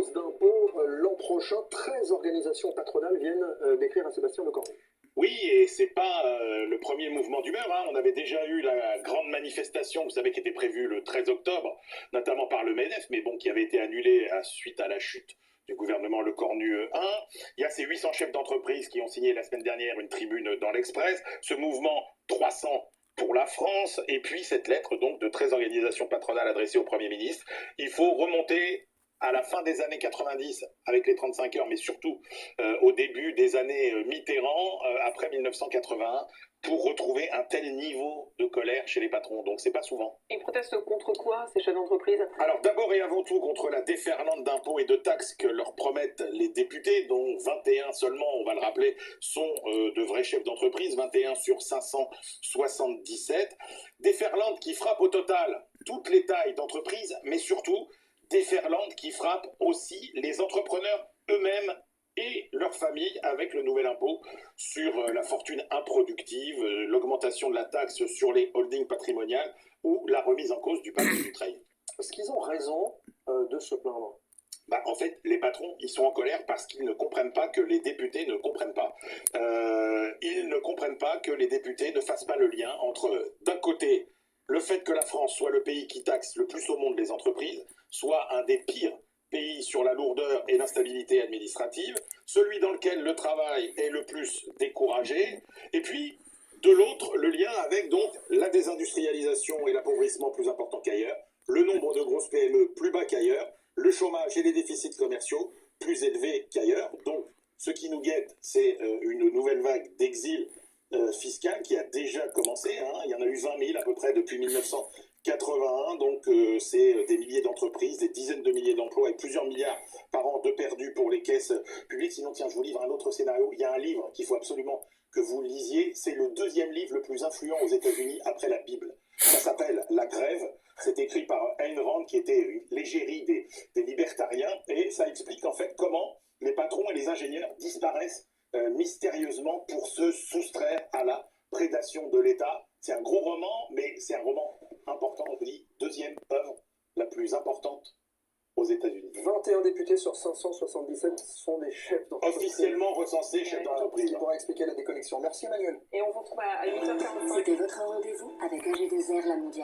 hausse d'impôts l'an prochain. 13 organisations patronales viennent d'écrire à Sébastien Lecornu. Oui, et c'est pas le premier mouvement d'humeur. On avait déjà eu la grande manifestation, vous savez, qui était prévue le 13 octobre, notamment par le MEDEF, mais bon, qui avait été annulée suite à la chute du gouvernement Lecornu 1. Il y a ces 800 chefs d'entreprise qui ont signé la semaine dernière une tribune dans l'Express. Ce mouvement 300 pour la France, et puis cette lettre donc de 13 organisations patronales adressée au Premier ministre. Il faut remonter à la fin des années 90 avec les 35 heures, mais surtout au début des années Mitterrand, après 1981, pour retrouver un tel niveau de colère chez les patrons. Donc c'est pas souvent. Ils protestent contre quoi, ces chefs d'entreprise? Alors d'abord et avant tout contre la déferlante d'impôts et de taxes que leur promettent les députés, dont 21 seulement, on va le rappeler, sont de vrais chefs d'entreprise, 21 sur 577. Déferlante qui frappe au total toutes les tailles d'entreprise, mais surtout déferlante qui frappe aussi les entrepreneurs eux-mêmes et leurs familles avec le nouvel impôt sur la fortune improductive, l'augmentation de la taxe sur les holdings patrimoniales ou la remise en cause du pacte du trade. Est-ce qu'ils ont raison de se plaindre? En fait, les patrons, ils sont en colère parce qu'ils ne comprennent pas que les députés ne comprennent pas. Ils ne comprennent pas que les députés ne fassent pas le lien entre, d'un côté, le fait que la France soit le pays qui taxe le plus au monde les entreprises, soit un des pires pays sur la lourdeur et l'instabilité administrative, celui dans lequel le travail est le plus découragé, et puis, de l'autre, le lien avec donc la désindustrialisation et l'appauvrissement plus important qu'ailleurs, le nombre de grosses PME plus bas qu'ailleurs, le chômage et les déficits commerciaux plus élevés qu'ailleurs. Donc, ce qui nous guette, c'est une nouvelle vague d'exil fiscal qui a déjà commencé. Il y en a eu 20 000 à peu près depuis 1981. Donc, c'est des milliers d'entreprises, des dizaines de milliers d'emplois et plusieurs milliards par an de perdus pour les caisses publiques. Sinon, tiens, je vous livre un autre scénario. Il y a un livre qu'il faut absolument que vous lisiez. C'est le deuxième livre le plus influent aux États-Unis après la Bible. Ça s'appelle La Grève. C'est écrit par Ayn Rand, qui était l'égérie des libertariens. Et ça explique en fait comment les patrons et les ingénieurs disparaissent mystérieusement pour se soustraire à la prédation de l'État. C'est un gros roman, mais c'est un roman important. On dit deuxième œuvre la plus importante aux États-Unis. 21 députés sur 577 sont des chefs d'entreprise. Officiellement recensés chefs d'entreprise. Qui pourra expliquer la déconnexion. Merci Emmanuel. Et on vous retrouve à 8h45. C'était votre rendez-vous avec AG2R La Mondiale.